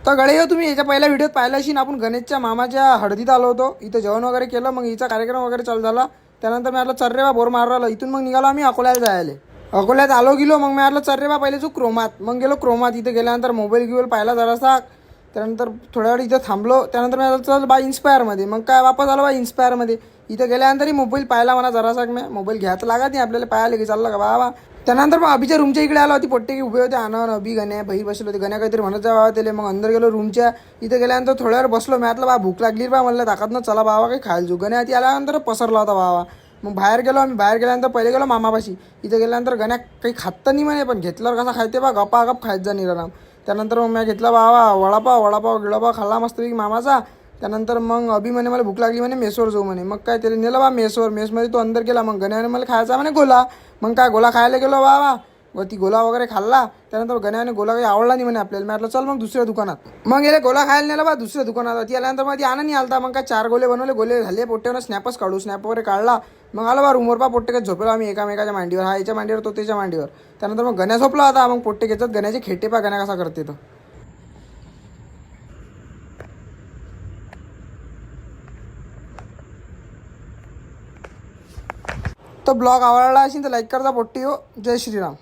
तर गडे तुम्ही याच्या पहिल्या व्हिडिओत पाहिला अशी आपण गणेशच्या मामाच्या हळदीत आलो होतो. इथं जेवण वगैरे केलं, मग हिचा कार्यक्रम वगैरे चालू झाला. त्यानंतर मी आलो चर्रे बा बोर मार राहिलो. इथून मग निघालो आम्ही अकोल्याला जायला. अकोल्यात आलो गेलो, मग मी आलो चर्रे बा पहिले जो क्रोमात, मग गेलो क्रोमात. इथं गेल्यानंतर मोबाईल पाहिला जरासा. त्यानंतर थोड्या वेळ इथं थांबलो. त्यानंतर मी आलो चल बा इन्स्पायरमध्ये. मग काय वापस आलो बा इन्स्पायरमध्ये. इथं गेल्यानंतर मोबाईल पाहिला म्हणा जरासा. मी मोबाईल घ्यायचं लागत नाही आपल्याला, पाहायला की चाललं का बाबा. त्यानंतर मग अभिच्या रूमच्या इकडे आलो. ती पोट्टे की उभे होते, आनंद अभि गण्या बाहेर बसले होते. गण्या काहीतरी म्हणत बाबा त्याला. मग अंदर गेलो रूमच्या. इथं गेल्यानंतर थोड्या वेळ बसलो. मी बा भूक लागली बा, म्हणलं ताकद चला बाबा काही खायला जाऊ. गण्या ती आल्यानंतर पसरला होता बाबा. मग बाहेर गेलो आम्ही. बाहेर गेल्यानंतर पहिले गेलो मामापाशी. इथं गेल्यानंतर गण्या काही खात नाही म्हणे, पण घेतल्यावर कसा खायते बा गप्पा खायत जा निराम. त्यानंतर मग मी घेतला बाबा वडापाव गिळापाव खाल्ला मस्तपैकी मामाचा. त्यानंतर मग अभि म्हणे मला भूक लागली म्हणे मेसवर जाऊ म्हणे. मग काय त्याला नेलं बा मेसवर. मेसमध्ये तो अंदर गेला. मग गण्याने मला खायचा म्हणे गोला. मग काय गोला खायला गेलो बाबा. व ती गोला वगैरे खाल्ला. त्यानंतर गण्याने गोला काही आवडला नाही म्हणे आपल्याला. मी म्हटलं चल मग दुसऱ्या दुकानात. मग गेले गोला खायला नेला बा दुसऱ्या दुकानात. ती आल्यानंतर मग ती आनंद आलता. मग काय 4 गोले बनवले. गोले झाले पोट्टेवर स्नॅपच काढू. स्नॅप वगैरे काढला. मग आलो बा रूमवर बा. पोट्टे काय झोपेला आम्ही एकामेकाच्या मांडीवर. हा याच्या मांडीवर तो त्याच्या मांडीवर. त्यानंतर मग गण्या झोपला होता. मग पोट्टे घेतात गण्याचे खेटे पा गण्या कसा करते तो ब्लॉग आवडला असेल तर लाईक करता पोट्टी हो. जय श्रीराम.